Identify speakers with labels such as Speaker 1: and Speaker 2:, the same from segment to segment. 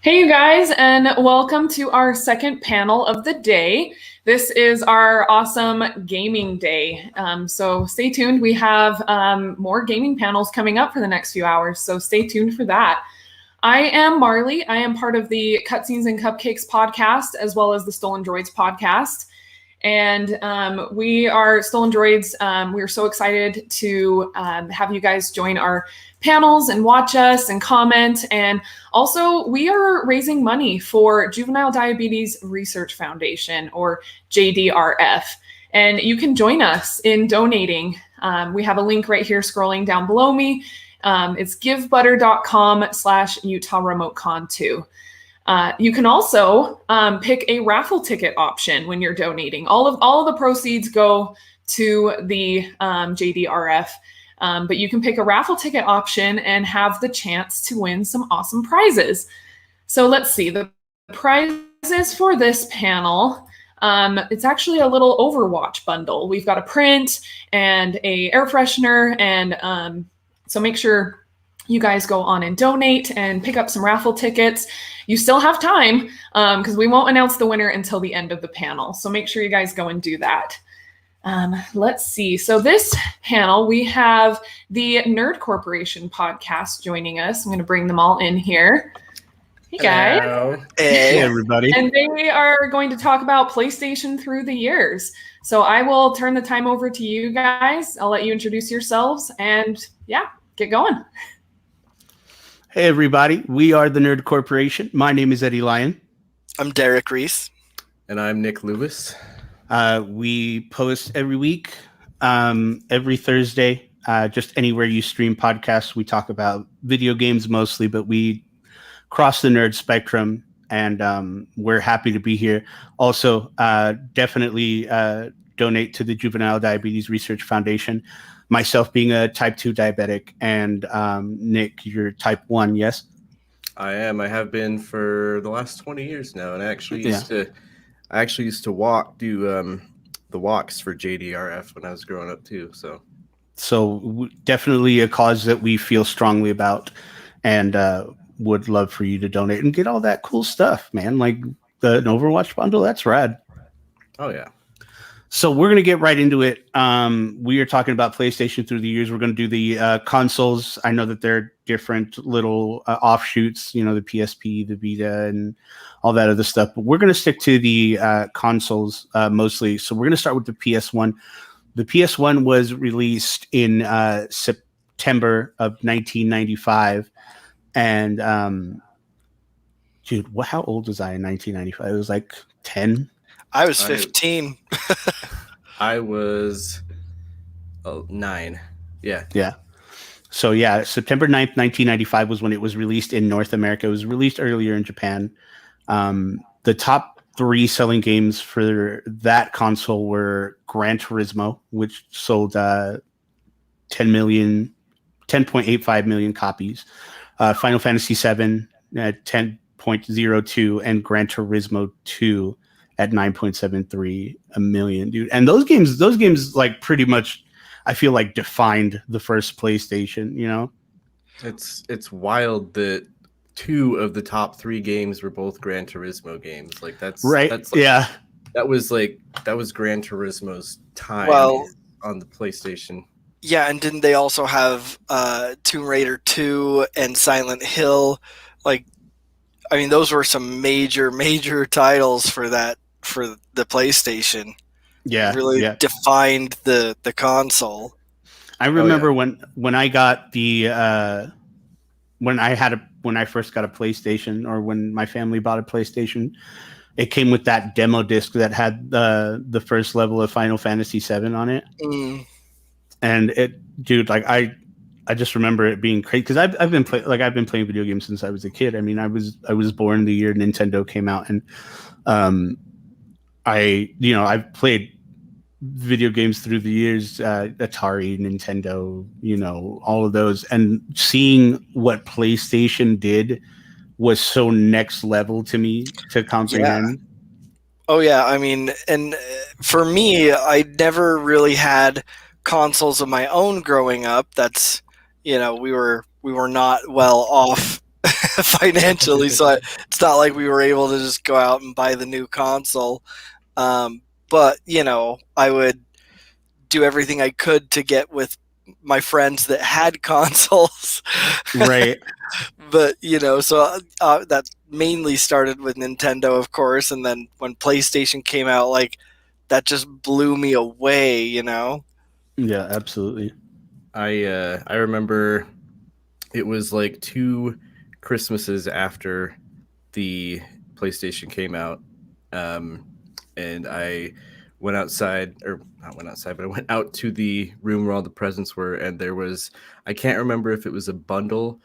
Speaker 1: Hey, you guys, and welcome to our second panel of the day. This is our awesome gaming day. So stay tuned. We have more gaming panels coming up for the next few hours, so stay tuned for that. I am Marley. I am part of the Cutscenes and Cupcakes podcast, as well as the Stolen Droids podcast. And we are Stolen Droids. We are so excited to have you guys join our panels and watch us and comment. And also, we are raising money for Juvenile Diabetes Research Foundation, or JDRF. And you can join us in donating. We have a link right here scrolling down below me. It's givebutter.com/UtahRemoteCon2. You can also pick a raffle ticket option when you're donating. All of the proceeds go to the JDRF, but you can pick a raffle ticket option and have the chance to win some awesome prizes. So let's see, the prizes for this panel. It's actually a little Overwatch bundle. We've got a print and a air freshener, and so make sure you guys go on and donate and pick up some raffle tickets. You still have time because we won't announce the winner until the end of the panel. So make sure you guys go and do that. Let's see. So this panel, we have the Nerd Corporation podcast joining us. I'm going to bring them all in here. Hey, guys.
Speaker 2: Hello. Hey, everybody.
Speaker 1: And they are going to talk about PlayStation through the years. So I will turn the time over to you guys. I'll let you introduce yourselves and get going.
Speaker 2: Hey, everybody. We are the Nerd Corporation. My name is Eddie Lyon.
Speaker 3: I'm Derek Reese.
Speaker 4: And I'm Nick Lewis.
Speaker 2: We post every week, every Thursday, just anywhere you stream podcasts. We talk about video games mostly, but we cross the nerd spectrum, and we're happy to be here. Also, definitely donate to the Juvenile Diabetes Research Foundation. Myself being a type 2 diabetic, and Nick, you're type 1, yes?
Speaker 4: I am. I have been for the last 20 years now, and I actually used to do the walks for JDRF when I was growing up too. So
Speaker 2: definitely a cause that we feel strongly about, and would love for you to donate and get all that cool stuff, man. Like the Overwatch bundle, that's rad.
Speaker 4: Oh yeah.
Speaker 2: So we're going to get right into it. We are talking about PlayStation through the years. We're going to do the consoles. I know that they're different little offshoots, you know, the PSP, the Vita, and all that other stuff. But we're going to stick to the consoles mostly. So we're going to start with the PS1. The PS1 was released in September of 1995. And, dude, how old was I in 1995? It was like 10.
Speaker 3: I was 15.
Speaker 4: I was 9. Yeah.
Speaker 2: Yeah. So, yeah, September 9th, 1995 was when it was released in North America. It was released earlier in Japan. The top 3 selling games for that console were Gran Turismo, which sold 10.85 million copies. Final Fantasy VII at 10.02, and Gran Turismo 2 at 9.73 million, dude. And those games like pretty much, I feel like, defined the first PlayStation, you know?
Speaker 4: It's wild that 2 of the top 3 games were both Gran Turismo games. Like that's
Speaker 2: right.
Speaker 4: That's like,
Speaker 2: yeah.
Speaker 4: That was Gran Turismo's time on the PlayStation.
Speaker 3: Yeah, and didn't they also have Tomb Raider 2 and Silent Hill? Like, I mean, those were some major titles for the PlayStation.
Speaker 2: Yeah,
Speaker 3: really defined the console.
Speaker 2: I remember when I got the when I first got a PlayStation, or when my family bought a PlayStation, it came with that demo disc that had the first level of Final Fantasy VII on it.
Speaker 3: Mm.
Speaker 2: And dude, like I just remember it being crazy because I've been playing video games since I was a kid. I mean, I was born the year Nintendo came out, and I've played video games through the years, Atari, Nintendo, you know, all of those, and seeing what PlayStation did was so next level to me to comprehend.
Speaker 3: Yeah. Oh yeah, I mean, and for me, I never really had consoles of my own growing up. That's, you know, we were not well off financially, so it's not like we were able to just go out and buy the new console. But I would do everything I could to get with my friends that had consoles.
Speaker 2: Right.
Speaker 3: But so that mainly started with Nintendo, of course, and then when PlayStation came out, like that just blew me away.
Speaker 2: Yeah, absolutely.
Speaker 4: I remember it was like 2 Christmases after the PlayStation came out, and I went outside, or not went outside, but I went out to the room where all the presents were, and there was, I can't remember if it was a bundle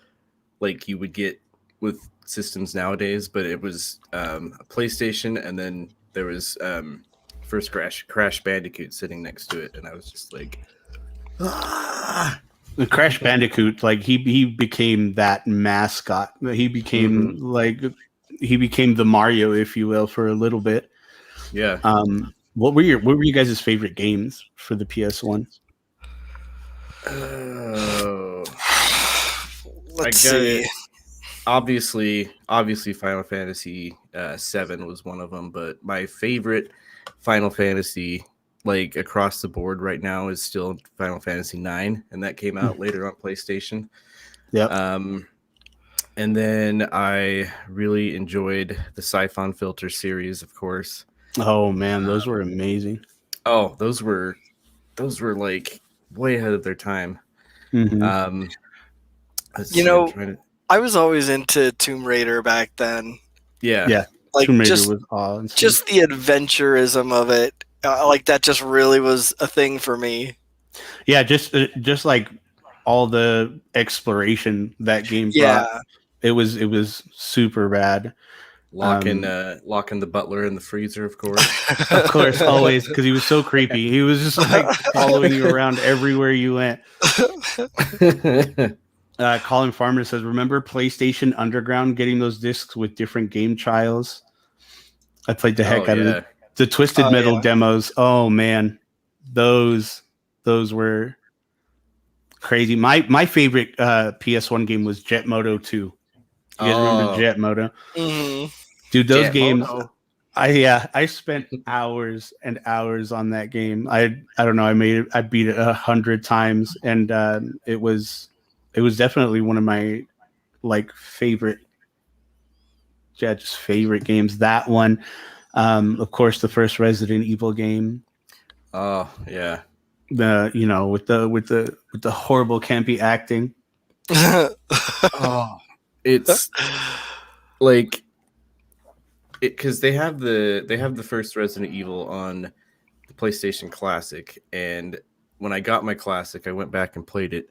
Speaker 4: like you would get with systems nowadays, but it was a PlayStation, and then there was first Crash Bandicoot sitting next to it, and I was just like, ah!
Speaker 2: The Crash Bandicoot, like he became that mascot. He became he became the Mario, if you will, for a little bit.
Speaker 4: Yeah.
Speaker 2: What were you guys' favorite games for the PS1?
Speaker 3: Let's see.
Speaker 4: Obviously, Final Fantasy 7 was one of them, but my favorite Final Fantasy, like across the board right now, is still Final Fantasy 9, and that came out later on PlayStation.
Speaker 2: Yeah.
Speaker 4: And then I really enjoyed the Siphon Filter series, of course.
Speaker 2: Oh man, those were amazing.
Speaker 4: Oh, those were like way ahead of their time.
Speaker 2: Mm-hmm.
Speaker 3: I was always into Tomb Raider back then.
Speaker 4: Yeah.
Speaker 3: Like
Speaker 2: Tomb Raider was awesome.
Speaker 3: Just the adventurism of it, like that just really was a thing for me.
Speaker 2: Yeah, just like all the exploration that game brought. It was super bad.
Speaker 4: Locking the butler in the freezer, of course.
Speaker 2: Of course, always, because he was so creepy. He was just like following you around everywhere you went. Colin Farmer says, "Remember PlayStation Underground getting those discs with different game trials? I played the heck out of it. The Twisted Metal demos. Oh man, those were crazy. My favorite PS1 game was Jet Moto 2. You guys remember Jet Moto?
Speaker 3: Mm-hmm.
Speaker 2: Dude, those games. I spent hours and hours on that game. I don't know. I beat it 100 times, and it was definitely one of my favorite games. That one, of course, the first Resident Evil game.
Speaker 4: Oh yeah.
Speaker 2: With the horrible campy acting.
Speaker 4: It's like because they have the first Resident Evil on the PlayStation Classic, and when I got my Classic, I went back and played it,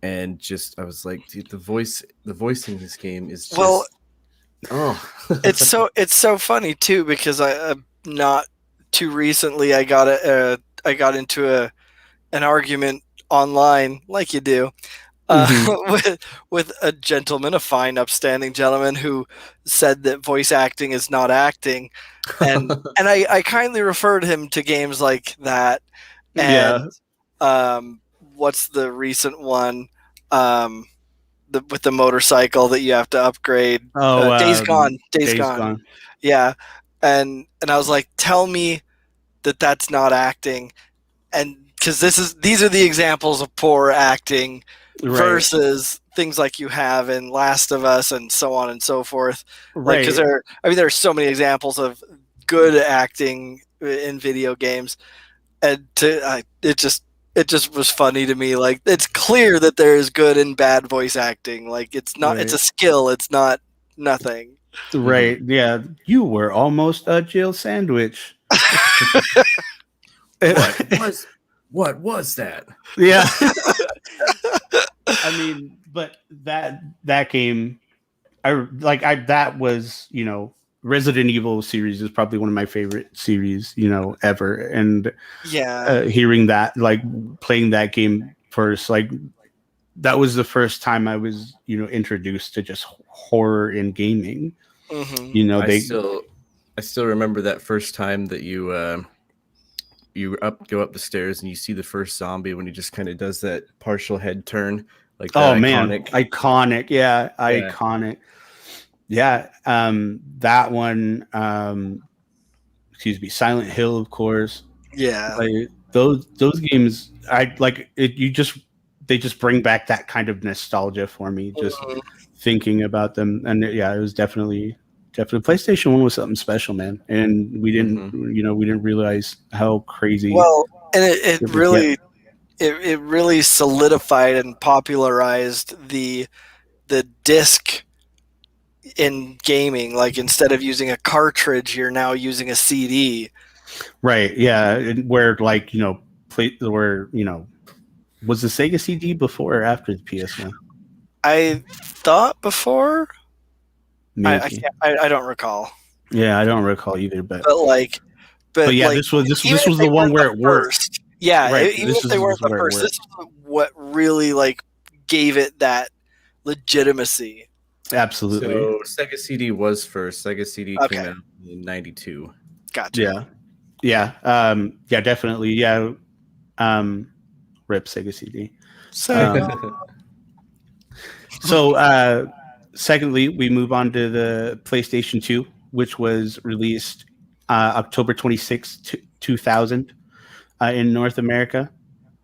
Speaker 4: and I was like, dude, the voicing in this game is just
Speaker 3: it's so funny too, because I not too recently I got into an argument online, like you do, with a gentleman, a fine, upstanding gentleman, who said that voice acting is not acting, and I kindly referred him to games like that. And what's the recent one? With the motorcycle that you have to upgrade. Days Gone. Days Gone. Yeah, and I was like, tell me that that's not acting, and because these are the examples of poor acting. Right. Versus things like you have in Last of Us and so on and so forth. Right. Because there are so many examples of good acting in video games, and it just was funny to me. Like, it's clear that there is good and bad voice acting. Like, it's not. Right. It's a skill. It's not nothing.
Speaker 2: Right. Yeah. You were almost a Jill sandwich.
Speaker 4: What was that?
Speaker 2: Yeah. I mean, but that game, that was, Resident Evil series is probably one of my favorite series, ever. And hearing that, playing that game first, that was the first time I was, introduced to just horror in gaming.
Speaker 3: Mm-hmm.
Speaker 4: I still remember that first time that you go up the stairs and you see the first zombie when he just kind of does that partial head turn Like
Speaker 2: Oh
Speaker 4: that
Speaker 2: man,
Speaker 4: iconic.
Speaker 2: iconic. Yeah, iconic. Yeah, that one. Excuse me, Silent Hill, of course.
Speaker 3: Yeah.
Speaker 2: Like those games, I like it. They just bring back that kind of nostalgia for me. Just
Speaker 3: Mhm.
Speaker 2: thinking about them, and yeah, it was definitely PlayStation 1 was something special, man. And we didn't, we didn't realize how crazy.
Speaker 3: Well, and it
Speaker 2: it was.
Speaker 3: really it really solidified and popularized the disc in gaming. Like instead of using a cartridge, you're now using a CD.
Speaker 2: Right. Yeah. Where like, was the Sega CD before or after the PS1?
Speaker 3: I thought before.
Speaker 2: Maybe.
Speaker 3: I don't recall.
Speaker 2: Yeah, I don't recall either, but yeah,
Speaker 3: like,
Speaker 2: this was
Speaker 3: even if
Speaker 2: the
Speaker 3: they
Speaker 2: one
Speaker 3: weren't
Speaker 2: where
Speaker 3: the
Speaker 2: it worked.
Speaker 3: first, yeah,
Speaker 2: Right.
Speaker 3: even if they weren't the
Speaker 2: where it
Speaker 3: first, this
Speaker 2: worked.
Speaker 3: is what really like gave it that legitimacy.
Speaker 2: Absolutely.
Speaker 4: So Sega CD was first. Sega CD came
Speaker 3: Okay.
Speaker 4: out in '92.
Speaker 3: Gotcha.
Speaker 2: Yeah. Yeah. Yeah, definitely. Yeah. Rip Sega CD. So, secondly, we move on to the PlayStation 2, which was released October 26th, 2000 in North America.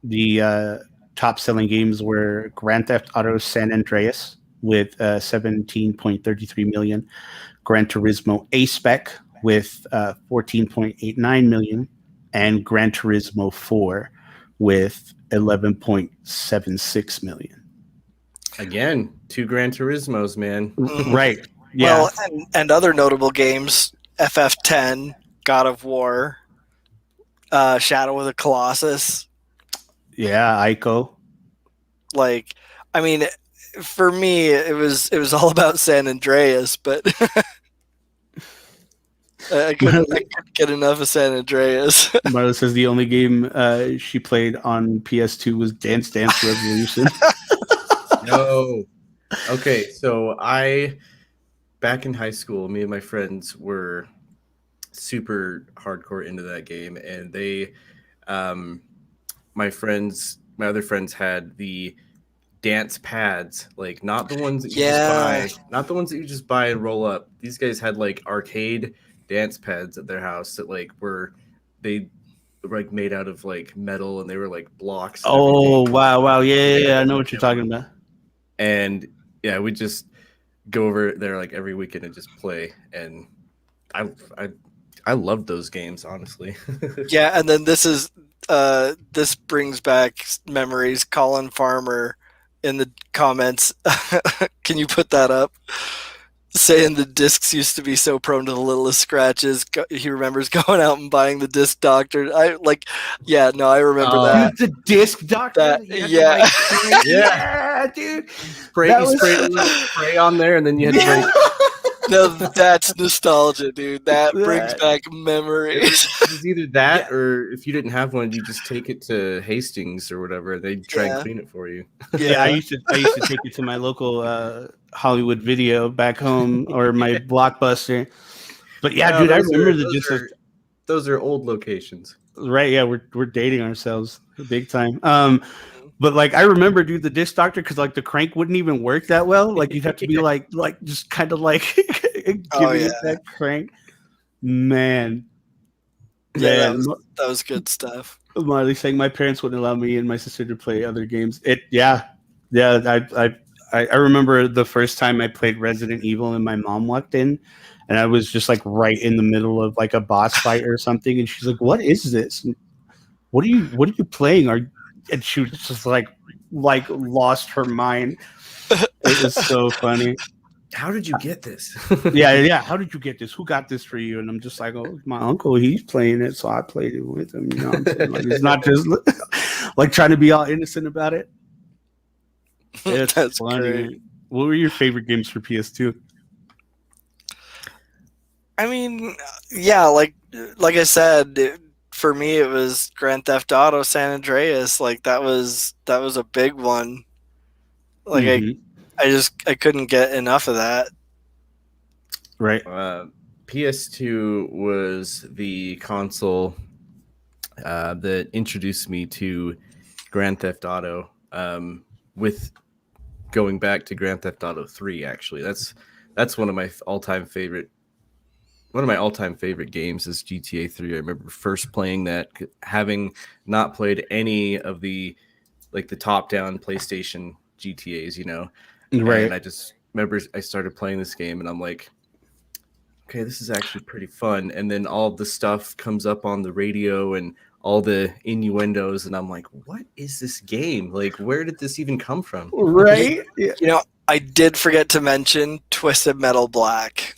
Speaker 2: The top selling games were Grand Theft Auto San Andreas with 17.33 million, Gran Turismo A-Spec with 14.89 million, and Gran Turismo 4 with 11.76 million.
Speaker 4: Again, 2 Gran Turismos, man.
Speaker 2: Right. Yeah.
Speaker 3: Well, and other notable games: FF10, God of War, Shadow of the Colossus.
Speaker 2: Yeah, Ico.
Speaker 3: Like, I mean, for me, it was all about San Andreas, but I couldn't get enough of San Andreas.
Speaker 2: Marla says the only game she played on PS2 was Dance Dance Revolution.
Speaker 4: No. Okay, so back in high school, me and my friends were super hardcore into that game, and they, my other friends had the dance pads, like not the ones that you just buy, not the ones that you just buy and roll up. These guys had like arcade dance pads at their house that like were like made out of like metal, and they were like blocks.
Speaker 2: Oh, wow. Yeah, I know what you're talking about.
Speaker 4: And yeah, we just go over there like every weekend and just play. And I loved those games, honestly.
Speaker 3: Yeah, and then this brings back memories. Colin Farmer in the comments, can you put that up? Saying the discs used to be so prone to the littlest scratches. He remembers going out and buying the disc doctor. I remember that.
Speaker 2: Dude, the disc doctor.
Speaker 3: Yeah.
Speaker 4: Yeah,
Speaker 2: dude.
Speaker 4: Sprayed a little spray on there, and then you had to like.
Speaker 3: No, that's nostalgia, dude. That brings back memories.
Speaker 4: It was either that, or if you didn't have one, you just take it to Hastings or whatever. They'd try and clean it for you.
Speaker 2: Yeah, I used to take it to my local Hollywood Video back home, or my Blockbuster. But yeah, dude, I remember
Speaker 4: those are old locations.
Speaker 2: Right? Yeah, we're dating ourselves big time. But like I remember, dude, the disc doctor, because like the crank wouldn't even work that well. Like you'd have to be like just kind of like giving it that crank. Man.
Speaker 3: Yeah, that was good stuff.
Speaker 2: Marley saying my parents wouldn't allow me and my sister to play other games. I remember the first time I played Resident Evil and my mom walked in, and I was just like right in the middle of like a boss fight or something, and she's like, "What is this? What are you playing?" And she was just like lost her mind. It was so funny.
Speaker 4: How did you get this?
Speaker 2: Yeah. How did you get this? Who got this for you? And I'm just like, oh, my uncle, he's playing it, so I played it with him. You know what I'm saying? Like, it's not just like trying to be all innocent about it. It's
Speaker 3: That's
Speaker 2: funny.
Speaker 3: great.
Speaker 2: What were your favorite games for PS2?
Speaker 3: I mean, yeah, like I said, for me it was Grand Theft Auto San Andreas. Like that was a big one. Like I couldn't get enough of that.
Speaker 2: Right.
Speaker 4: PS2 was the console that introduced me to Grand Theft Auto. With going back to Grand Theft Auto 3. Actually, that's one of my all-time favorite. One of my all-time favorite games is GTA 3. I remember first playing that, having not played any of the top-down PlayStation GTAs,
Speaker 2: Right.
Speaker 4: And I just remember I started playing this game, and I'm like, okay, this is actually pretty fun. And then all the stuff comes up on the radio and all the innuendos, and I'm like, what is this game? Like, where did this even come from?
Speaker 2: Right. Yeah.
Speaker 3: I did forget to mention Twisted Metal Black.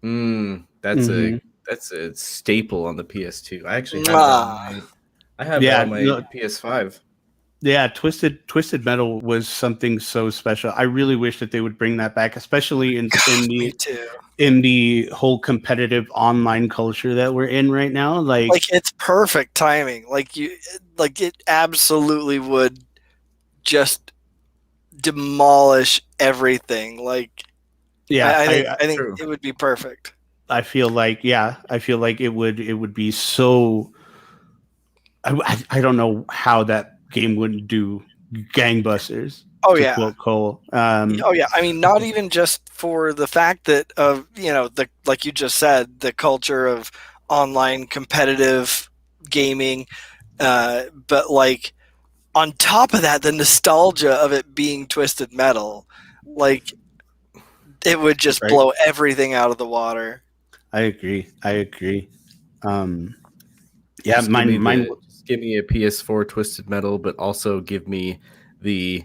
Speaker 4: That's a staple on the PS2. I actually have that on my PS5.
Speaker 2: Yeah, Twisted Metal was something so special. I really wish that they would bring that back, especially in the whole competitive online culture that we're in right now. Like
Speaker 3: it's perfect timing. It absolutely would just demolish everything. I think it would be perfect.
Speaker 2: I feel like it would be so. I don't know how that game wouldn't do gangbusters. To quote Cole. I
Speaker 3: mean, not even just for the fact that like you just said, the culture of online competitive gaming, but like on top of that, the nostalgia of it being Twisted Metal, like it would just blow everything out of the water.
Speaker 2: I agree. Mine.
Speaker 4: Just give me a PS4 Twisted Metal, but also give me the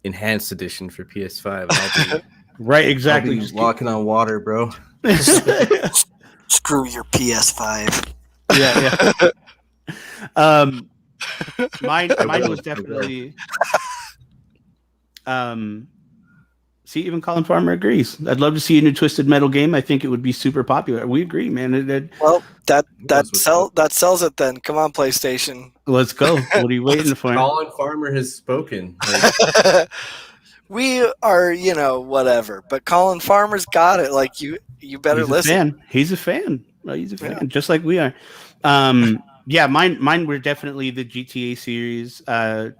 Speaker 4: enhanced edition for PS5. I'll be,
Speaker 2: right, exactly.
Speaker 4: I'll be walking on water, bro.
Speaker 3: Screw your PS5.
Speaker 2: Yeah. Mine was definitely. See, even Colin Farmer agrees. I'd love to see a new Twisted Metal game. I think it would be super popular. We agree, man.
Speaker 3: Well, that sells it then. Come on, PlayStation.
Speaker 2: Let's go. What are you waiting for?
Speaker 4: Colin Farmer has spoken.
Speaker 3: We are, whatever. But Colin Farmer's got it. Like you better listen.
Speaker 2: He's a fan. He's a fan, just like we are. Yeah, mine were definitely the GTA series,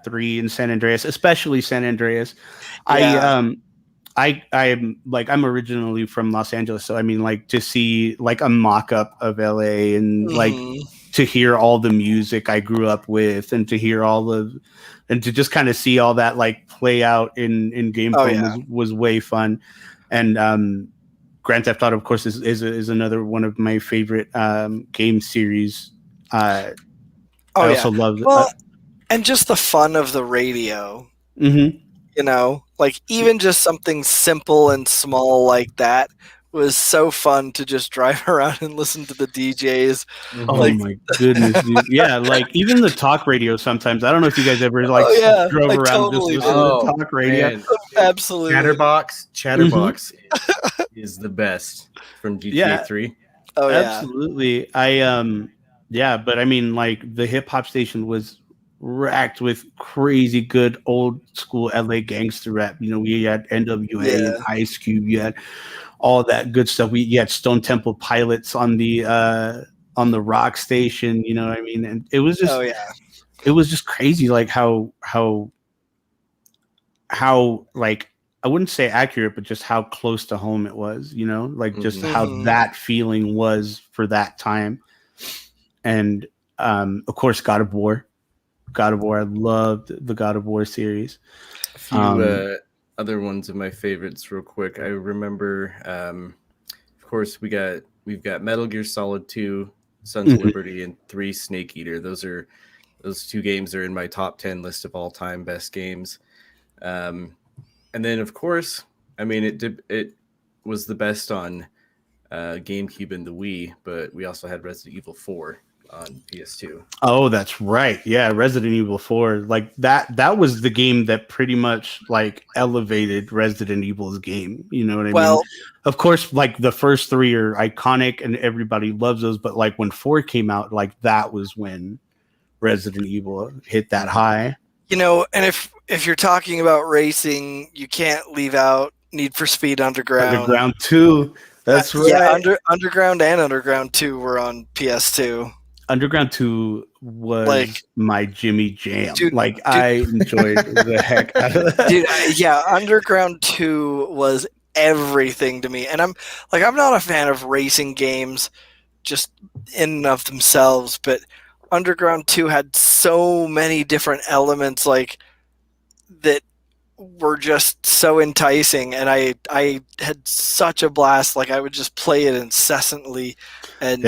Speaker 2: 3 and San Andreas, especially San Andreas. Yeah. I'm originally from Los Angeles, so I mean, like, to see like a mock-up of LA and like to hear all the music I grew up with, and to hear and to just kind of see all that like play out in gameplay was way fun. And Grand Theft Auto, of course, is another one of my favorite game series. I also love
Speaker 3: and just the fun of the radio.
Speaker 2: Mm-hmm.
Speaker 3: Like even just something simple and small like that was so fun to just drive around and listen to the DJs.
Speaker 2: Oh my goodness, dude. Yeah, like even the talk radio sometimes. I don't know if you guys ever drove around
Speaker 3: totally
Speaker 2: just listening to talk radio.
Speaker 4: Man.
Speaker 3: Absolutely.
Speaker 4: Chatterbox is the best from GTA 3.
Speaker 3: Oh yeah.
Speaker 2: Absolutely. But I mean, like, the hip hop station was racked with crazy good old school LA gangster rap. We had NWA and Ice Cube. You had all that good stuff. We had Stone Temple Pilots on the rock station. You know what I mean? And it was just it was just crazy, like how like, I wouldn't say accurate, but just how close to home it was. Like just how that feeling was for that time. And of course, God of War. I loved the God of War series.
Speaker 4: A few other ones of my favorites, real quick. I remember, of course, we've got Metal Gear Solid 2, Sons of Liberty, and 3, Snake Eater. Those 2 games are in my top 10 list of all time best games. And then, of course, I mean, it was the best on GameCube and the Wii, but we also had Resident Evil 4 on PS2.
Speaker 2: Oh, that's right. Yeah, Resident Evil 4. Like that was the game that pretty much like elevated Resident Evil's game. You know what I mean? Of course, like the first 3 are iconic and everybody loves those, but like when 4 came out, like that was when Resident Evil hit that high.
Speaker 3: And if you're talking about racing, you can't leave out Need for Speed Underground.
Speaker 2: Underground 2. That's right.
Speaker 3: Yeah, Underground and Underground 2 were on PS2.
Speaker 2: Underground 2 was
Speaker 3: Like,
Speaker 2: my Jimmy jam.
Speaker 3: dude,
Speaker 2: I enjoyed the heck out of that.
Speaker 3: Dude, yeah, Underground 2 was everything to me. And I'm not a fan of racing games just in and of themselves, but Underground 2 had so many different elements like that were just so enticing, and I had such a blast. Like, I would just play it incessantly and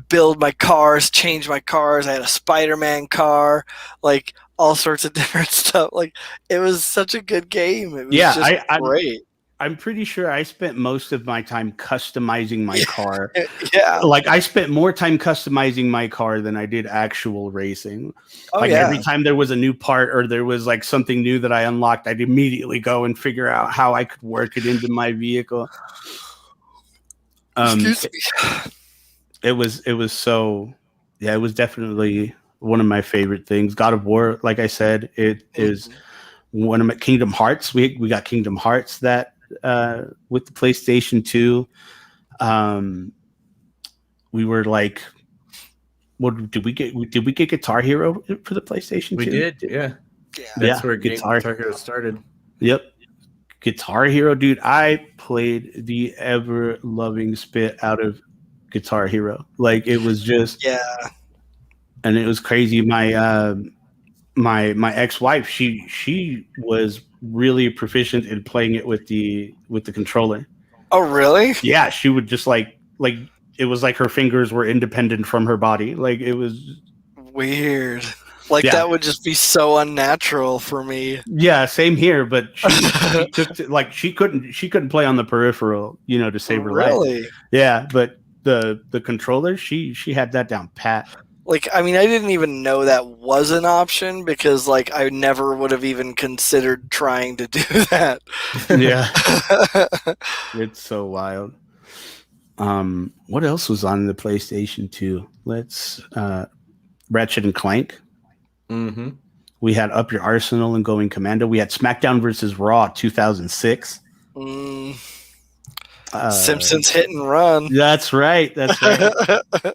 Speaker 3: build my cars, change my cars. I had a Spider-Man car, like all sorts of different stuff. Like, it was such a good game. It was just great.
Speaker 2: I'm pretty sure I spent most of my time customizing my car.
Speaker 3: Yeah.
Speaker 2: Like, I spent more time customizing my car than I did actual racing. Every time there was a new part or there was like something new that I unlocked, I'd immediately go and figure out how I could work it into my vehicle.
Speaker 3: Excuse me.
Speaker 2: It was definitely one of my favorite things. God of War, like I said, it is one of my Kingdom Hearts. We got Kingdom Hearts that with the PlayStation 2. We were like, what did we get? Did we get Guitar Hero for the PlayStation 2?
Speaker 4: We did, yeah. That's where Guitar Hero started.
Speaker 2: Yep. Guitar Hero, dude. I played the ever loving spit out of Guitar Hero. Like, it was just and it was crazy. My my ex-wife, she was really proficient in playing it with the controller.
Speaker 3: Oh, really?
Speaker 2: Yeah, she would just like it was like her fingers were independent from her body. Like, it was
Speaker 3: weird. Like, that would just be so unnatural for me.
Speaker 2: Yeah, same here. But she took to, like, she couldn't play on the peripheral, to save her life.
Speaker 3: Really?
Speaker 2: Yeah, but the controller, she had that down pat.
Speaker 3: Like, I mean, I didn't even know that was an option because, like, I never would have even considered trying to do that.
Speaker 2: Yeah. It's so wild. What else was on the PlayStation 2? Let's Ratchet and Clank.
Speaker 4: Mm-hmm.
Speaker 2: We had Up Your Arsenal and Going Commando. We had SmackDown vs. Raw 2006.
Speaker 3: Simpsons Hit and Run.
Speaker 2: That's right.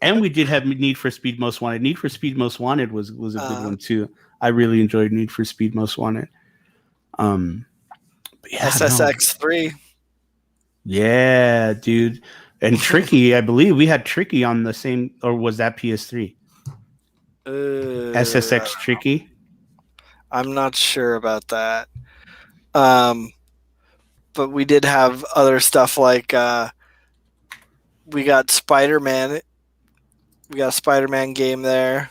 Speaker 2: And we did have Need for Speed Most Wanted. Need for Speed Most Wanted was a good one too. I really enjoyed Need for Speed Most Wanted.
Speaker 3: SSX3.
Speaker 2: Yeah, dude. And Tricky, I believe we had Tricky on the same, or was that PS3? SSX Tricky.
Speaker 3: I'm not sure about that. But we did have other stuff like we got Spider-Man. We got a Spider-Man game there.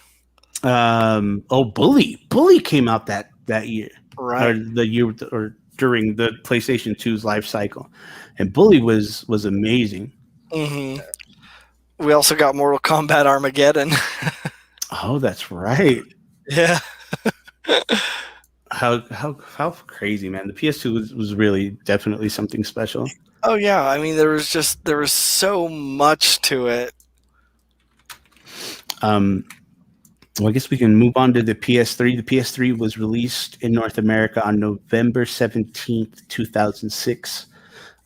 Speaker 2: Bully. Bully came out that year.
Speaker 3: Right.
Speaker 2: Or the year or during the PlayStation 2's life cycle. And Bully was amazing.
Speaker 3: Mm-hmm. We also got Mortal Kombat Armageddon.
Speaker 2: Oh, that's right.
Speaker 3: Yeah.
Speaker 2: How crazy, man. The PS2 was really definitely something special.
Speaker 3: Oh yeah, I mean there was so much to it.
Speaker 2: Well, I guess we can move on to the PS3. The PS3 was released in North America on November 17th, 2006.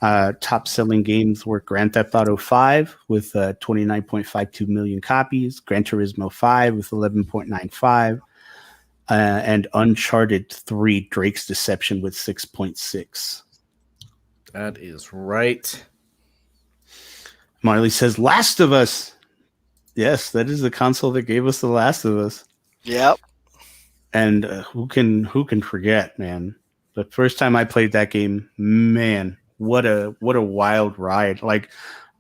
Speaker 2: Top selling games were Grand Theft Auto 5 with 29.52 million copies, Gran Turismo 5 with 11.95, and Uncharted 3 Drake's Deception with 6.6.
Speaker 4: That is right.
Speaker 2: Marley says Last of Us. Yes, that is the console that gave us The Last of Us.
Speaker 3: Yep.
Speaker 2: And who can forget, man? The first time I played that game, man, what a wild ride. Like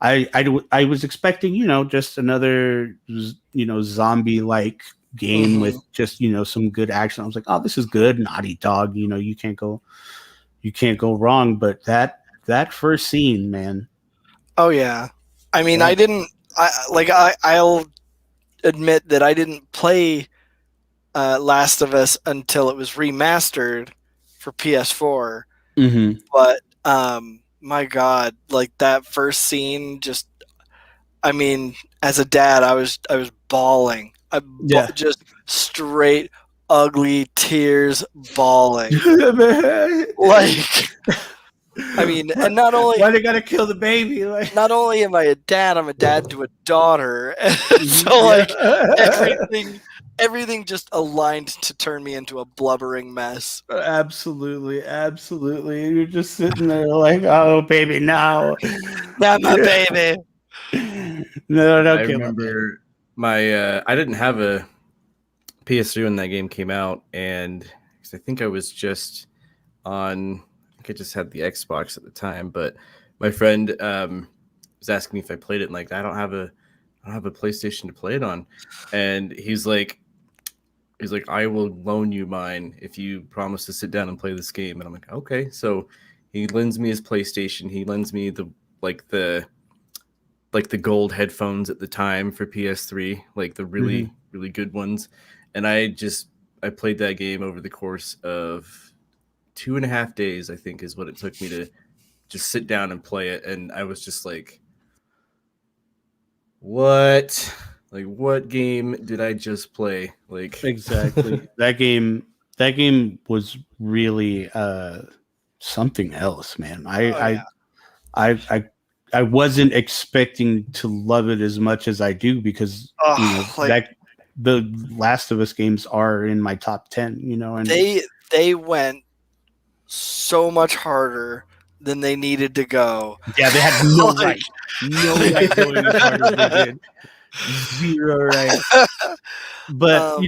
Speaker 2: I was expecting, just another zombie like game with just some good action. I was like, oh, this is good. Naughty Dog, you can't go wrong. But that first scene, man.
Speaker 3: Oh yeah. I mean, I'll admit that I didn't play Last of Us until it was remastered for PS4.
Speaker 2: Mm-hmm.
Speaker 3: But my God, like that first scene, just, I mean, as a dad, I was bawling. Just straight ugly tears, bawling. I mean, and not only
Speaker 2: why they gotta kill the baby? Like,
Speaker 3: not only am I a dad, I'm a dad to a daughter. So like everything just aligned to turn me into a blubbering mess.
Speaker 2: absolutely. You're just sitting there like, oh baby, no.
Speaker 3: Not my baby.
Speaker 2: No, don't
Speaker 4: I
Speaker 2: kill
Speaker 4: remember I didn't have a PS3 when that game came out, and 'cause I think I was just on. I think I just had the Xbox at the time, but my friend was asking me if I played it, and like I don't have a PlayStation to play it on, and he's like, I will loan you mine if you promise to sit down and play this game. And I'm like, okay. So he lends me his PlayStation. He lends me the gold headphones at the time for PS3, like the really really good ones. And I played that game over the course of 2.5 days, I think is what it took me to just sit down and play it. And I was just like, what? Like, what game did I just play? Like,
Speaker 2: exactly. that game was really something else, man. I wasn't expecting to love it as much as I do because that the Last of Us games are in my top 10, and
Speaker 3: they went so much harder than they needed to go.
Speaker 2: Yeah, they had no right going as hard as they did. Zero right. But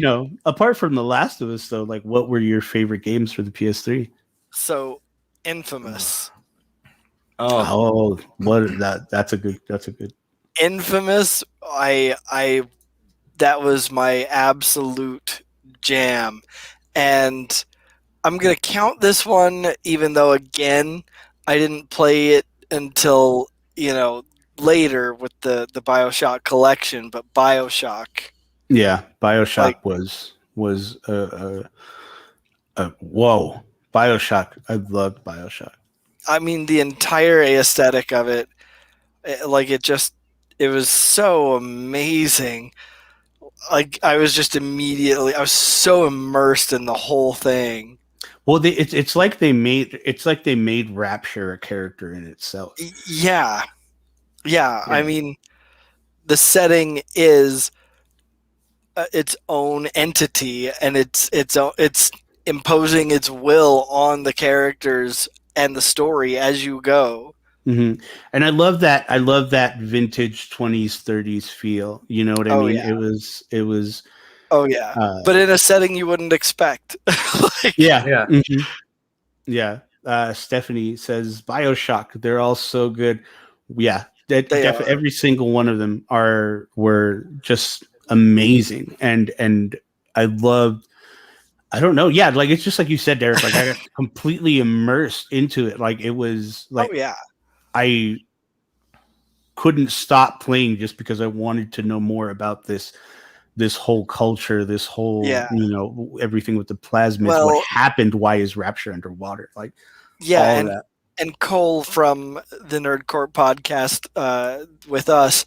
Speaker 2: apart from The Last of Us, though, like, what were your favorite games for the PS3?
Speaker 3: So, Infamous.
Speaker 2: Oh, what that's a good.
Speaker 3: Infamous. I that was my absolute jam, and I'm gonna count this one, even though again I didn't play it until later with the Bioshock collection. But Bioshock.
Speaker 2: Yeah, Bioshock was whoa. Bioshock. I loved Bioshock.
Speaker 3: I mean, the entire aesthetic of it, it was so amazing. Like, I was so immersed in the whole thing.
Speaker 2: Well, it's like they made Rapture a character in itself.
Speaker 3: Yeah. I mean, the setting is its own entity, and it's imposing its will on the characters and the story as you go.
Speaker 2: Mm-hmm. And I love that vintage 20s 30s feel. You know what I mean?
Speaker 3: Yeah.
Speaker 2: It was.
Speaker 3: Oh yeah, but in a setting you wouldn't expect.
Speaker 2: Yeah. Mm-hmm. Yeah. Stephanie says Bioshock. They're all so good. Yeah, every single one of them were just amazing, and I loved. I don't know. Yeah, like it's just like you said, Derek. Like I got completely immersed into it. Like it was like, I couldn't stop playing just because I wanted to know more about this whole culture, this whole everything with the plasmids. What happened? Why is Rapture underwater? Like all that.
Speaker 3: And Cole from the Nerd Court podcast with us,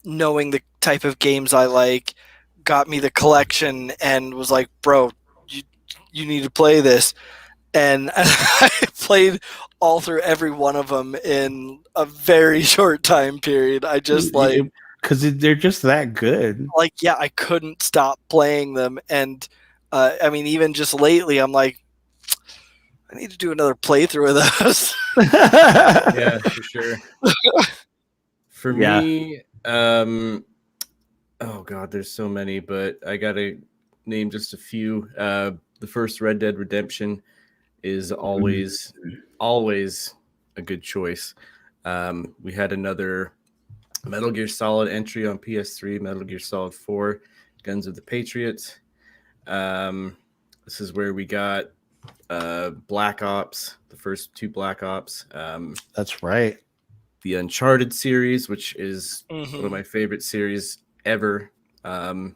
Speaker 3: knowing the type of games I like, got me the collection and was like, bro, you need to play this. And I played all through every one of them in a very short time period. I just
Speaker 2: because they're just that good.
Speaker 3: I couldn't stop playing them. And I mean, even just lately, I'm like, I need to do another playthrough of those.
Speaker 4: Yeah, for sure. For me, oh god, there's so many, but I gotta name just a few. The first Red Dead Redemption is always a good choice. We had another Metal Gear Solid entry on PS3, Metal Gear Solid 4, Guns of the Patriot. This is where we got Black Ops, the first two Black Ops.
Speaker 2: That's right.
Speaker 4: The Uncharted series, which is one of my favorite series ever. And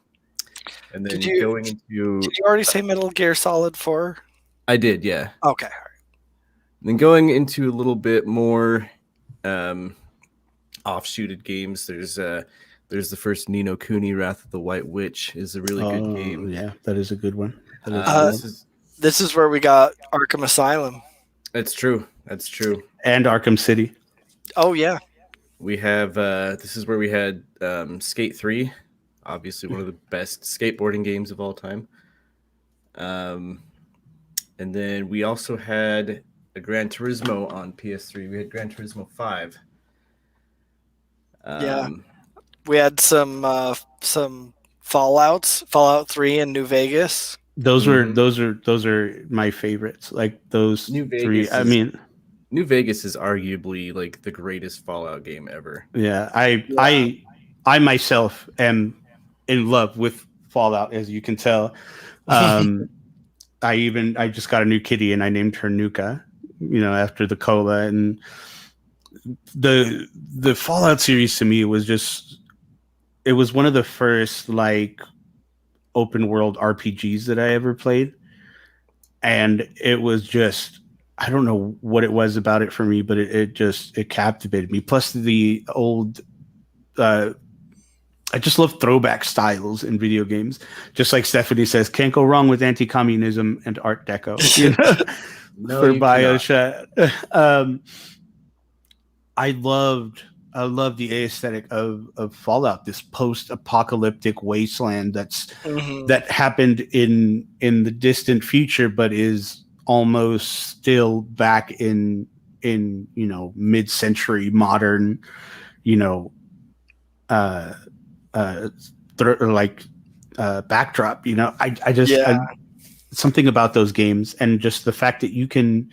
Speaker 4: then did you
Speaker 3: already say Metal Gear Solid 4?
Speaker 4: I did, yeah.
Speaker 3: Okay.
Speaker 4: Then going into a little bit more offshooted games, there's the first Ni no Kuni, Wrath of the White Witch, is a really good game.
Speaker 2: Yeah, that is a good one.
Speaker 3: This is where we got Arkham Asylum.
Speaker 4: That's true. That's true.
Speaker 2: And Arkham City.
Speaker 3: Oh yeah.
Speaker 4: We have this is where we had Skate 3, obviously one of the best skateboarding games of all time. And then we also had a Gran Turismo on PS3. We had Gran Turismo 5.
Speaker 3: Yeah. We had some Fallouts, Fallout 3 in New Vegas.
Speaker 2: Those are my favorites. Like those
Speaker 4: New
Speaker 2: three.
Speaker 4: Vegas
Speaker 2: I mean,
Speaker 4: New Vegas is arguably like the greatest Fallout game ever.
Speaker 2: yeah, I myself am in love with Fallout, as you can tell. I just got a new kitty and I named her Nuka, after the cola. And the Fallout series to me it was one of the first like open world RPGs that I ever played. And it was just, I don't know what it was about it for me, but it captivated me. Plus the old, I just love throwback styles in video games. Just like Stephanie says, can't go wrong with anti-communism and Art Deco for Bioshock. I loved the aesthetic of Fallout, this post-apocalyptic wasteland that happened in the distant future, but is almost still back in mid-century modern, backdrop. Something about those games and just the fact that you can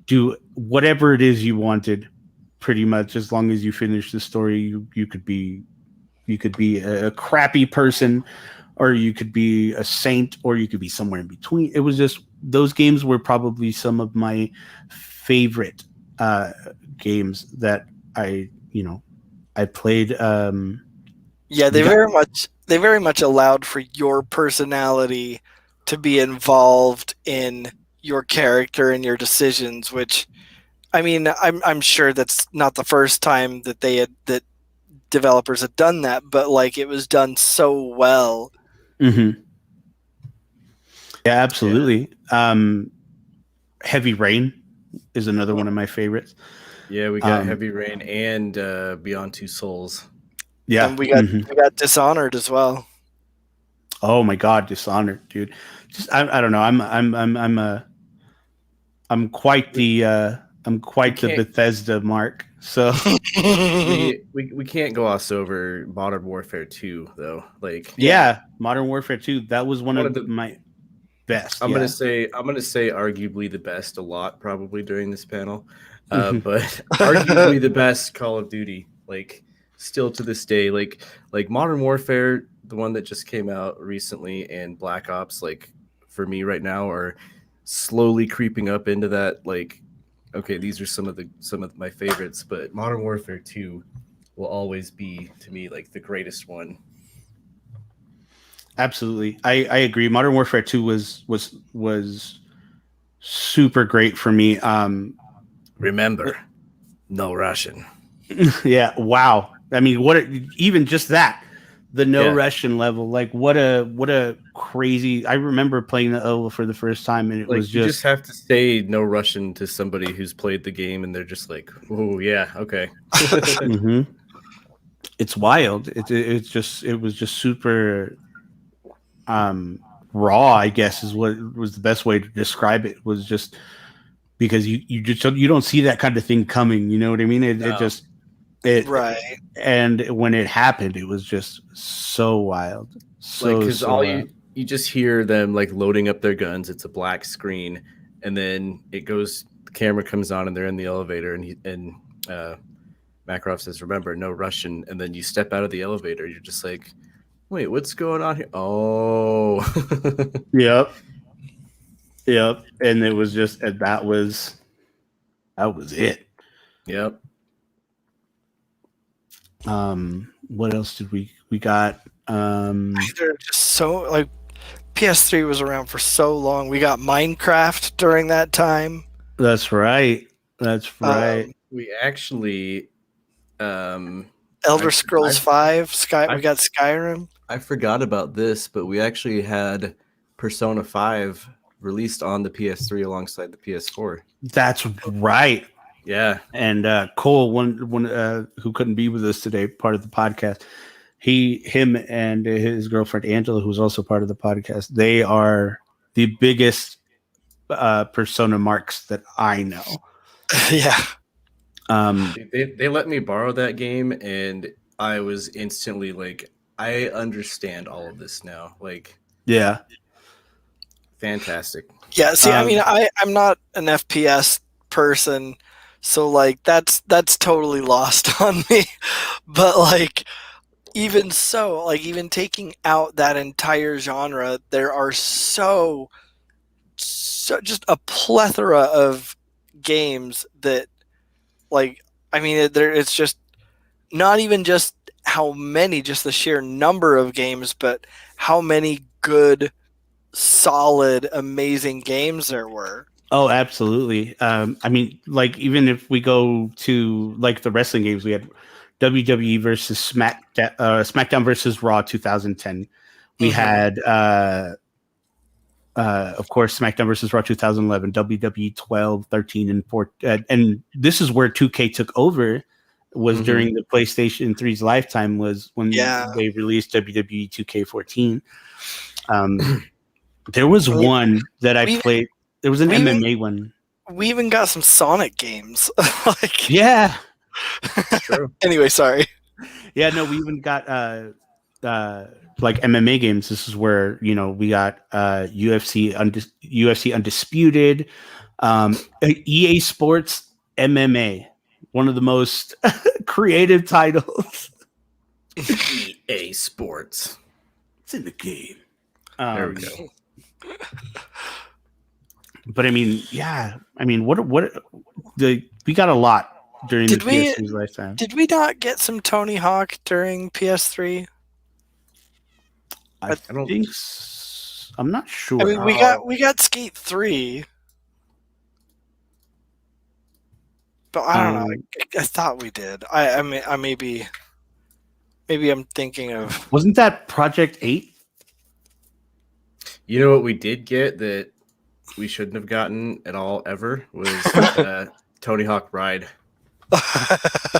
Speaker 2: do whatever it is you wanted, pretty much, as long as you finish the story. You could be a crappy person, or you could be a saint, or you could be somewhere in between. It was just, those games were probably some of my favorite games that I played.
Speaker 3: Yeah, they very much allowed for your personality to be involved in your character and your decisions, which, I mean, I'm sure that's not the first time that that developers had done that, but like it was done so well.
Speaker 2: Mm-hmm. Yeah, absolutely. Yeah. Heavy Rain is another one of my favorites.
Speaker 4: Yeah, we got Heavy Rain and Beyond Two Souls.
Speaker 3: Yeah, and we got Dishonored as well.
Speaker 2: Oh my God, Dishonored, dude! I don't know. I'm quite the Bethesda mark. So
Speaker 4: we can't gloss over Modern Warfare 2 though. Like
Speaker 2: Modern Warfare 2. That was one of my best.
Speaker 4: I'm gonna say arguably the best a lot probably during this panel, but arguably the best Call of Duty. Like still to this day, like Modern Warfare, the one that just came out recently, and Black Ops, like for me right now, are slowly creeping up into that. Like, okay, these are some of my favorites, but Modern Warfare 2 will always be to me like the greatest one.
Speaker 2: Absolutely, I agree. Modern Warfare 2 was super great for me.
Speaker 4: Remember, no Russian.
Speaker 2: Yeah, wow. I mean, even just that, the Russian level, like what a crazy. I remember playing the for the first time, and it was
Speaker 4: you just have to say no Russian to somebody who's played the game, and they're just like, oh yeah, okay.
Speaker 2: Mm-hmm. It's wild. It was just super raw, I guess, is what was the best way to describe it. Was just because you don't see that kind of thing coming. You know what I mean? Right. And when it happened, it was just so wild. So
Speaker 4: because you just hear them like loading up their guns. It's a black screen, and then the camera comes on, and they're in the elevator, and Makarov says, "Remember, no Russian." And then you step out of the elevator. You're just like, "Wait, what's going on here?" Oh,
Speaker 2: yep. And it was just, and that was it.
Speaker 4: Yep.
Speaker 2: What else did we got?
Speaker 3: They're just so like PS3 was around for so long. We got Minecraft during that time.
Speaker 2: That's right.
Speaker 4: We actually
Speaker 3: Elder Scrolls 5, we got Skyrim.
Speaker 4: I forgot about this, but we actually had Persona 5 released on the PS3 alongside the PS4.
Speaker 2: That's right.
Speaker 4: Yeah.
Speaker 2: And Cole, one who couldn't be with us today, part of the podcast, him and his girlfriend Angela, who's also part of the podcast, they are the biggest Persona marks that I know.
Speaker 3: Yeah.
Speaker 4: They let me borrow that game, and I was instantly like, I understand all of this now. Like,
Speaker 2: yeah,
Speaker 4: fantastic.
Speaker 3: Yeah. See, I mean, I'm not an FPS person, so like that's totally lost on me. But like, even so, like even taking out that entire genre, there are so just a plethora of games that, like, I mean, it's just not even just how many, just the sheer number of games, but how many good, solid, amazing games there were.
Speaker 2: Oh, absolutely. I mean, like even if we go to like the wrestling games, we had WWE versus SmackDown versus Raw 2010. We had, of course, SmackDown versus Raw 2011, WWE 12, 13, and 14. And this is where 2K took over. Was during the PlayStation 3's lifetime, was when they released WWE 2K14. There was one that I played. There was an MMA one.
Speaker 3: We even got some Sonic games. Like,
Speaker 2: yeah.
Speaker 4: True.
Speaker 3: Anyway, sorry.
Speaker 2: Yeah, no, we even got like MMA games. This is where we got UFC Undisputed, EA Sports MMA, one of the most creative titles.
Speaker 4: EA Sports.
Speaker 2: It's in the game.
Speaker 4: There we go.
Speaker 2: But I mean, yeah. I mean, we got a lot during the PS3's lifetime.
Speaker 3: Did we not get some Tony Hawk during PS3?
Speaker 2: I don't think. I'm not sure.
Speaker 3: I mean, we got Skate 3, but I don't know. I thought we did. I mean, maybe I'm thinking of.
Speaker 2: Wasn't that Project 8?
Speaker 4: You know what we did get that we shouldn't have gotten at all ever was Tony Hawk Ride.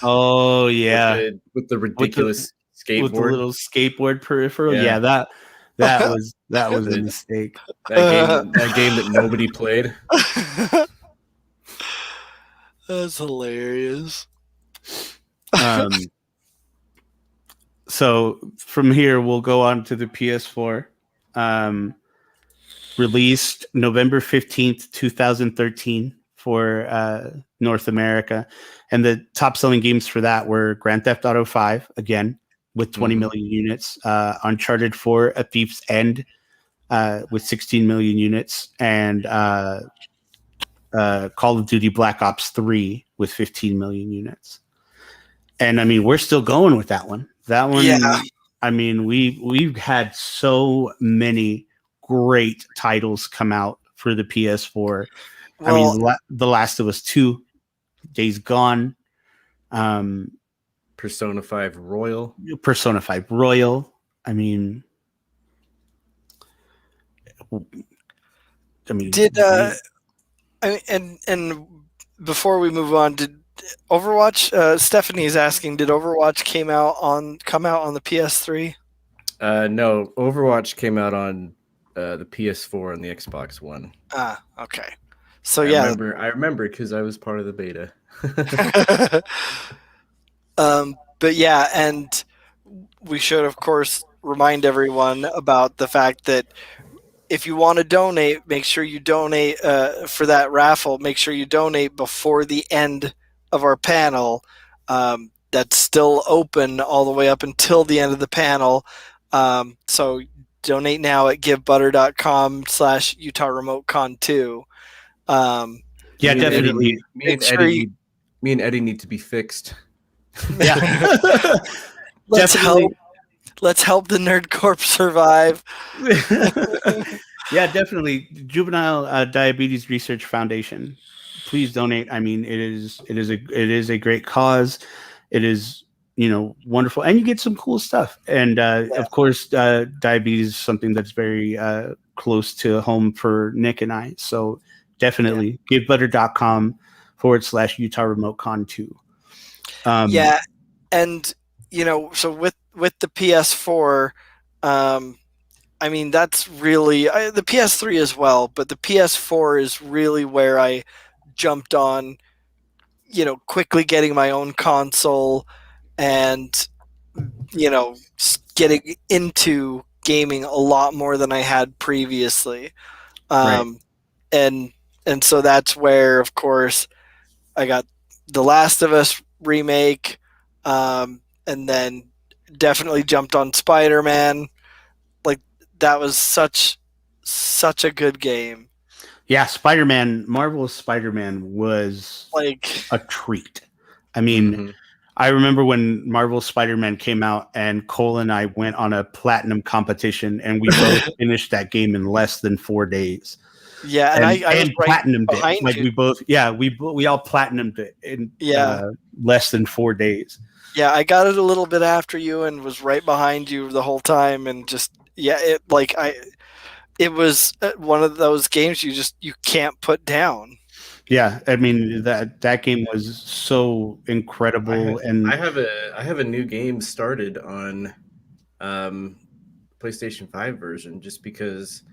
Speaker 2: Oh yeah,
Speaker 4: with the ridiculous skateboard,
Speaker 2: with the little skateboard peripheral. Yeah, that was a mistake.
Speaker 4: That game that nobody played.
Speaker 3: That's hilarious.
Speaker 2: So from here we'll go on to the PS4. Released November 15th, 2013 for North America. And the top selling games for that were Grand Theft Auto 5, again, with 20 million units. Uncharted 4, A Thief's End, with 16 million units. And Call of Duty Black Ops 3 with 15 million units. And I mean, we're still going with that one. That one, yeah. I mean, we've had so many great titles come out for the PS4. Well, I mean, The Last of Us 2, Days Gone,
Speaker 4: Persona 5 Royal.
Speaker 2: I mean,
Speaker 3: did and before we move on, did Overwatch? Stephanie's asking, did Overwatch come out on the PS3?
Speaker 4: No, Overwatch came out on the PS4 and the Xbox One.
Speaker 3: Ah, okay. So
Speaker 4: I remember because I was part of the beta.
Speaker 3: But yeah, and we should of course remind everyone about the fact that if you want to donate, make sure you donate for that raffle. Make sure you donate before the end of our panel. That's still open all the way up until the end of the panel. So donate now at givebutter.com/UtahRemoteCon2.
Speaker 2: Yeah, definitely.
Speaker 4: Me and Eddie need to be fixed.
Speaker 2: Yeah.
Speaker 3: Let's help the Nerd Corp survive.
Speaker 2: Yeah, definitely. Juvenile Diabetes Research Foundation. Please donate. I mean, it is a great cause. It is wonderful, and you get some cool stuff. And of course, diabetes is something that's very close to home for Nick and I. So definitely givebutter.com/Utah Remote Con 2.
Speaker 3: Yeah, and so with the PS4, I mean, that's really the PS3 as well, but the PS4 is really where I jumped on, quickly getting my own console and, getting into gaming a lot more than I had previously.
Speaker 2: Right.
Speaker 3: And so that's where, of course, I got The Last of Us remake, and then definitely jumped on Spider-Man. Like, that was such a good game.
Speaker 2: Yeah, Marvel's Spider-Man was
Speaker 3: Like
Speaker 2: a treat. I mean, I remember when Marvel's Spider-Man came out and Cole and I went on a platinum competition and we both finished that game in less than 4 days.
Speaker 3: Yeah, and I was
Speaker 2: platinumed
Speaker 3: behind
Speaker 2: it. Like
Speaker 3: you.
Speaker 2: we all platinumed it in less than 4 days.
Speaker 3: Yeah, I got it a little bit after you and was right behind you the whole time, and just it was one of those games you can't put down.
Speaker 2: Yeah, I mean that game was so incredible.
Speaker 4: I have a new game started on PlayStation 5 version just because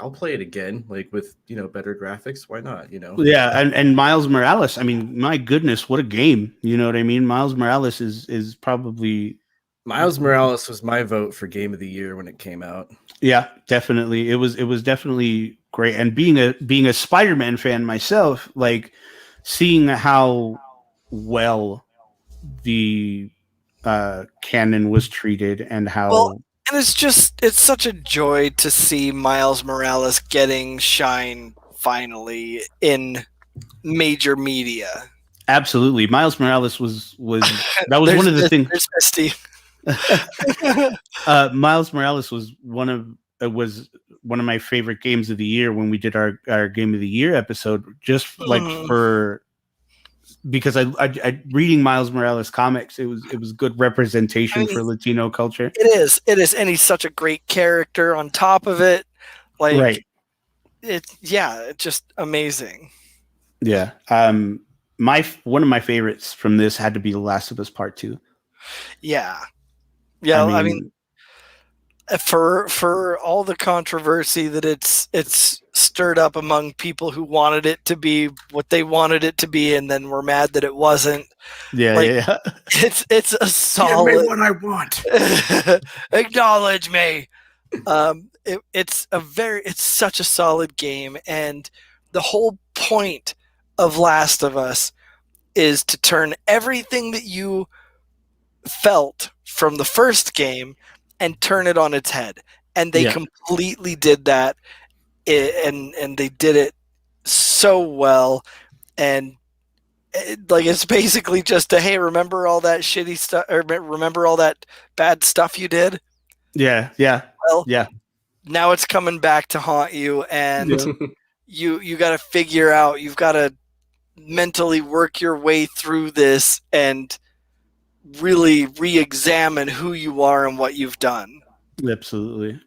Speaker 4: I'll play it again, like with better graphics. Why not?
Speaker 2: Yeah, and Miles Morales. I mean, my goodness, what a game! You know what I mean? Miles Morales is probably
Speaker 4: Miles Morales was my vote for Game of the Year when it came out.
Speaker 2: Yeah, definitely. It was definitely great. And being a Spider-Man fan myself, like seeing how well the canon was treated and how
Speaker 3: and it's such a joy to see Miles Morales getting shine finally in major media.
Speaker 2: Absolutely. Miles Morales was that was one of the things. Miles Morales was one of my favorite games of the year when we did our Game of the Year episode, just because I reading Miles Morales comics, it was good representation for Latino culture.
Speaker 3: It is, and he's such a great character on top of it. Like,
Speaker 2: right.
Speaker 3: It's just amazing.
Speaker 2: Yeah. One of my favorites from this had to be The Last of Us Part 2.
Speaker 3: Yeah. Yeah, I mean for all the controversy that it's stirred up among people who wanted it to be what they wanted it to be and then were mad that it wasn't.
Speaker 2: Yeah.
Speaker 3: It's a solid.
Speaker 2: Give me what I want.
Speaker 3: Acknowledge me. It's such a solid game, and the whole point of Last of Us is to turn everything that you felt from the first game and turn it on its head, and they completely did that, and they did it so well. And it's basically just hey, remember all that shitty stuff, or remember all that bad stuff you did?
Speaker 2: Yeah.
Speaker 3: Well,
Speaker 2: yeah.
Speaker 3: Now it's coming back to haunt you, and you got to figure out. You've got to mentally work your way through this and really re-examine who you are and what you've done.
Speaker 2: Absolutely.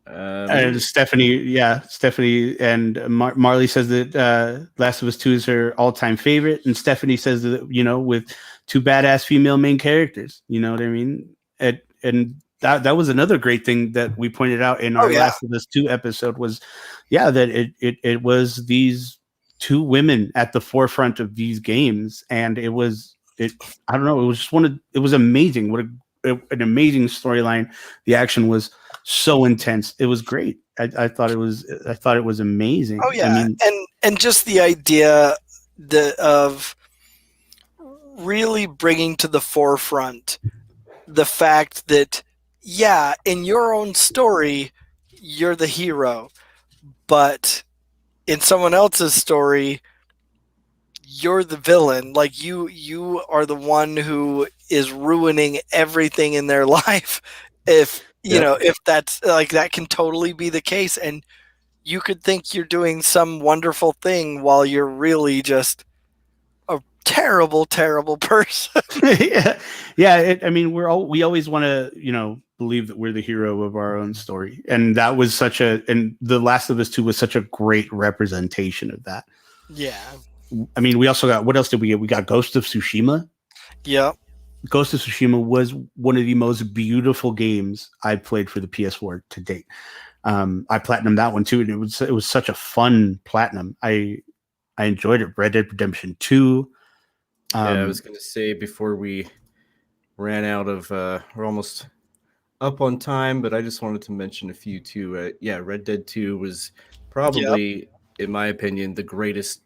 Speaker 2: And Stephanie and Marley says that Last of Us 2 is her all-time favorite, and Stephanie says that with two badass female main characters, you know what I mean? And that was another great thing that we pointed out in our Last of Us 2 episode was that it was these two women at the forefront of these games, and it was amazing. What an amazing storyline. The action was so intense. It was great. I thought it was amazing.
Speaker 3: Oh yeah. I mean, and just the idea of really bringing to the forefront the fact that in your own story you're the hero, but in someone else's story you're the villain. Like you are the one who is ruining everything in their life. If if that's that can totally be the case, and you could think you're doing some wonderful thing while you're really just a terrible, terrible person.
Speaker 2: yeah. I mean, we always want to, believe that we're the hero of our own story, and that was and The Last of Us 2 was such a great representation of that.
Speaker 3: Yeah.
Speaker 2: I mean, we also got, what else did we get? We got Ghost of Tsushima.
Speaker 3: Yep.
Speaker 2: Ghost of Tsushima was one of the most beautiful games I played for the PS4 to date. I platinumed that one too, and it was such a fun platinum. I enjoyed it. Red Dead Redemption 2.
Speaker 4: I was going to say before we ran out of, we're almost up on time, but I just wanted to mention a few too. Red Dead 2 was probably, in my opinion, the greatest.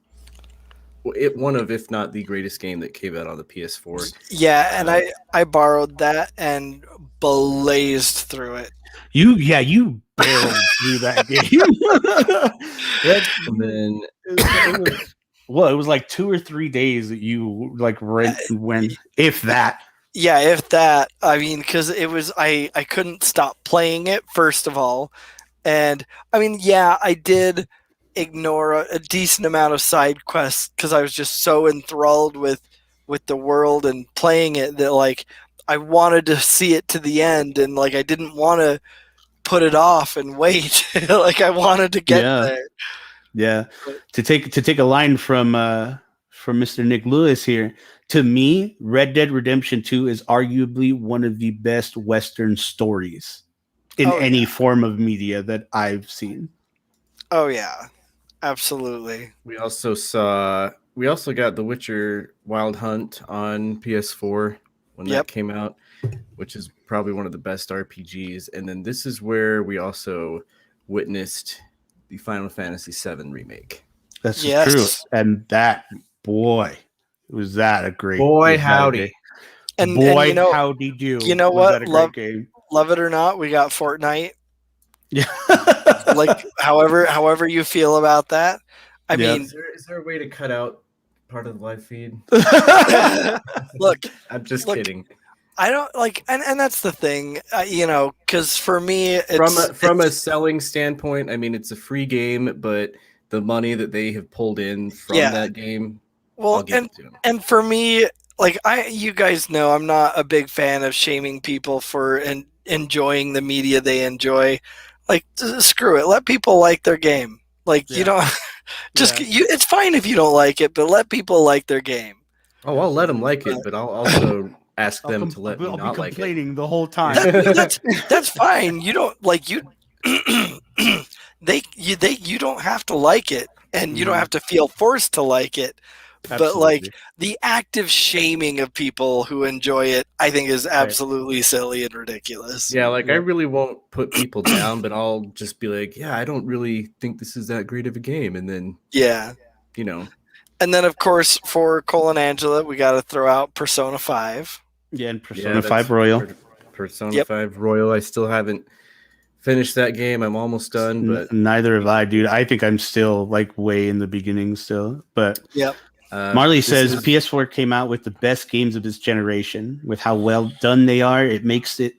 Speaker 4: One of, if not the greatest game that came out on the PS4.
Speaker 3: Yeah, and I borrowed that and blazed through it.
Speaker 2: You barreled through that game.
Speaker 4: And then
Speaker 2: it was like 2 or 3 days that you like went, if that.
Speaker 3: Yeah, if that. I mean, because it was I couldn't stop playing it, first of all, and I mean, yeah, I did ignore a decent amount of side quests because I was just so enthralled with the world and playing it that like I wanted to see it to the end, and like I didn't want to put it off and wait. Like I wanted to get there.
Speaker 2: Yeah. To take a line from Mr. Nick Lewis here, to me, Red Dead Redemption 2 is arguably one of the best Western stories in any form of media that I've seen.
Speaker 3: Oh yeah. Absolutely.
Speaker 4: We also got The Witcher Wild Hunt on PS4 when that came out, which is probably one of the best RPGs. And then this is where we also witnessed the Final Fantasy VII remake.
Speaker 2: That's true. And that, boy, was that a great
Speaker 4: boy howdy.
Speaker 3: And
Speaker 2: howdy do.
Speaker 3: You know what? Love it or not, we got Fortnite.
Speaker 2: Yeah.
Speaker 3: Like however you feel about that. I mean,
Speaker 4: is there a way to cut out part of the live feed?
Speaker 3: Look,
Speaker 4: I'm just kidding.
Speaker 3: I don't like, and that's the thing, because for me, it's
Speaker 4: from a selling standpoint, I mean, it's a free game, but the money that they have pulled in from that game, I'll give it to them. And
Speaker 3: for me, like you guys know, I'm not a big fan of shaming people for enjoying the media they enjoy. Like, screw it. Let people like their game. Like, you don't it's fine if you don't like it, but let people like their game.
Speaker 4: Oh, I'll let them like it, but I'll also ask them to let me not like it. I'll be
Speaker 2: complaining the whole time.
Speaker 3: That's fine. You don't like you don't have to like it, and you don't have to feel forced to like it. Absolutely. But like the active shaming of people who enjoy it, I think is absolutely silly and ridiculous.
Speaker 4: Yeah, like I really won't put people down, but I'll just be like, I don't really think this is that great of a game, and then
Speaker 3: And then of course for Cole and Angela, we got to throw out Persona 5.
Speaker 2: Yeah, and Persona 5 Royal.
Speaker 4: Persona 5 Royal. I still haven't finished that game. I'm almost done, but
Speaker 2: neither have I, dude. I think I'm still like way in the beginning still, but Marley says PS4 came out with the best games of this generation. With how well done they are, it makes her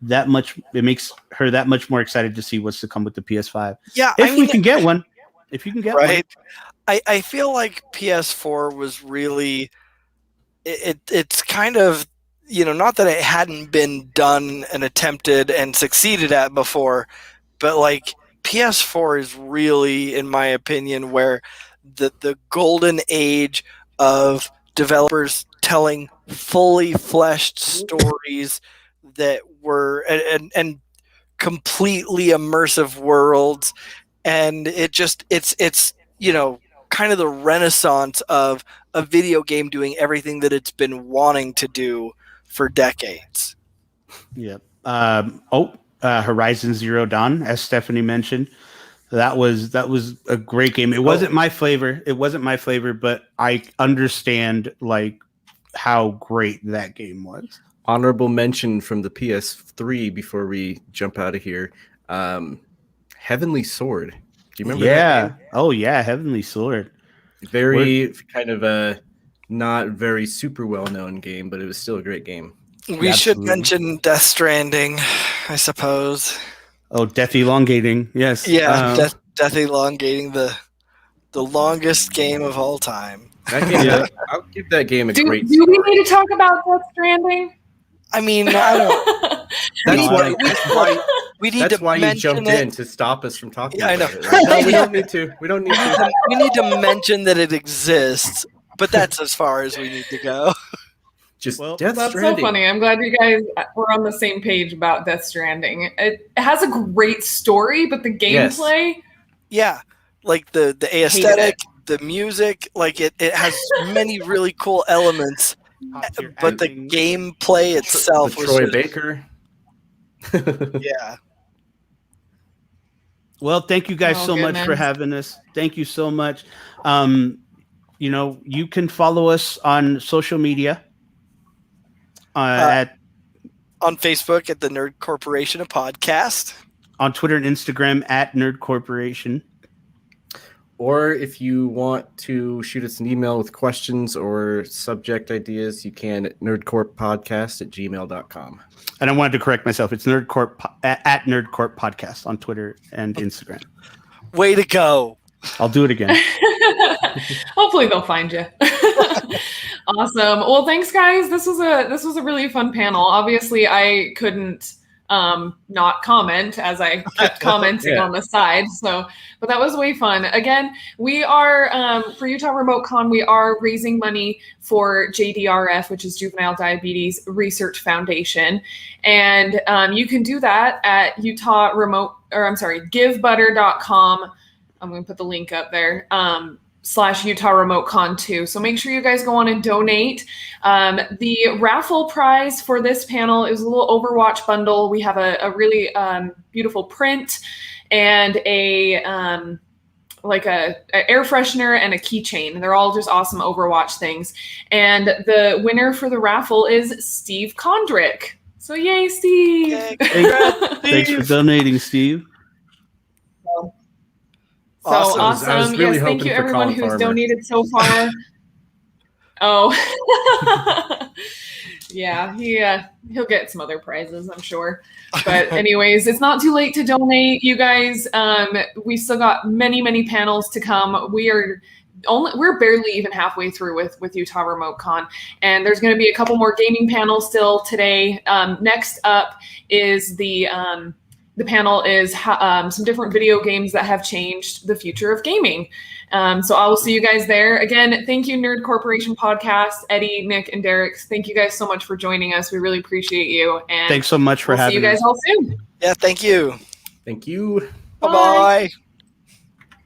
Speaker 2: that much more excited to see what's to come with the PS5.
Speaker 3: Yeah,
Speaker 2: if we can get one. If you can get one.
Speaker 3: I feel like PS4 was really it's kind of, not that it hadn't been done and attempted and succeeded at before, but like PS4 is really, in my opinion, where the golden age of developers telling fully fleshed stories that were and completely immersive worlds, and it's kind of the renaissance of a video game doing everything that it's been wanting to do for decades.
Speaker 2: Yeah. Horizon Zero Dawn, as Stephanie mentioned. That was a great game. It wasn't my flavor. But I understand like how great that game was.
Speaker 4: Honorable mention from the PS3 before we jump out of here. Heavenly Sword. Do you remember that game?
Speaker 2: Oh yeah, Heavenly Sword.
Speaker 4: Very kind of a not very super well-known game, but it was still a great game.
Speaker 3: We should mention Death Stranding, I suppose.
Speaker 2: Oh, Death Elongating, yes.
Speaker 3: Yeah, Death Elongating, the longest game of all time.
Speaker 4: That game, I'll give that game a great.
Speaker 1: Do we need to talk about Death Stranding?
Speaker 3: I mean, I don't.
Speaker 4: We need
Speaker 3: to
Speaker 4: why you jumped
Speaker 3: it.
Speaker 4: in to stop us from talking
Speaker 3: Yeah,
Speaker 4: about
Speaker 3: I know.
Speaker 4: it. Like, no, we don't need to. We don't need to.
Speaker 3: We need to mention that it exists, but that's as far as we need to go.
Speaker 4: Just
Speaker 1: That's so funny. I'm glad you guys were on the same page about Death Stranding. It has a great story, but the gameplay...
Speaker 3: Yeah, like the aesthetic, the music, like it has many really cool elements, but the gameplay itself
Speaker 4: was Troy Baker.
Speaker 3: Yeah.
Speaker 2: Well, thank you guys so much for having us. Thank you so much. You can follow us on social media. On
Speaker 3: Facebook at the Nerd Corporation of Podcast.
Speaker 2: On Twitter and Instagram at Nerd Corporation.
Speaker 4: Or if you want to shoot us an email with questions or subject ideas, you can at nerdcorppodcast@gmail.com.
Speaker 2: And I wanted to correct myself. It's Nerdcorp at Nerdcorp Podcast on Twitter and Instagram.
Speaker 3: Way to go.
Speaker 2: I'll do it again.
Speaker 1: Hopefully they'll find you. Awesome. Well, thanks guys. This was a really fun panel. Obviously I couldn't not comment as I kept commenting on the side. But that was way fun. Again, we are, for Utah Remote Con, we are raising money for JDRF, which is Juvenile Diabetes Research Foundation. And you can do that at givebutter.com. I'm going to put the link up there. / Utah Remote Con 2. So make sure you guys go on and donate. The raffle prize for this panel is a little Overwatch bundle. We have a really beautiful print and a air freshener and a keychain. They're all just awesome Overwatch things. And the winner for the raffle is Steve Condrick. So yay, Steve!
Speaker 2: Thanks for donating, Steve.
Speaker 1: So awesome. Yes, thank you everyone who's donated so far. Yeah, he'll get some other prizes, I'm sure. But anyways, it's not too late to donate, you guys. We still got many panels to come. We're barely even halfway through with Utah Remote Con, and there's going to be a couple more gaming panels still today. Next up is the panel is some different video games that have changed the future of gaming. So I will see you guys there. Again, thank you, Nerd Corporation Podcast, Eddie, Nick, and Derek. Thank you guys so much for joining us. We really appreciate you. And
Speaker 2: thanks so much for having us.
Speaker 1: See you guys all soon.
Speaker 3: Yeah, thank you.
Speaker 4: Thank you.
Speaker 3: Bye-bye.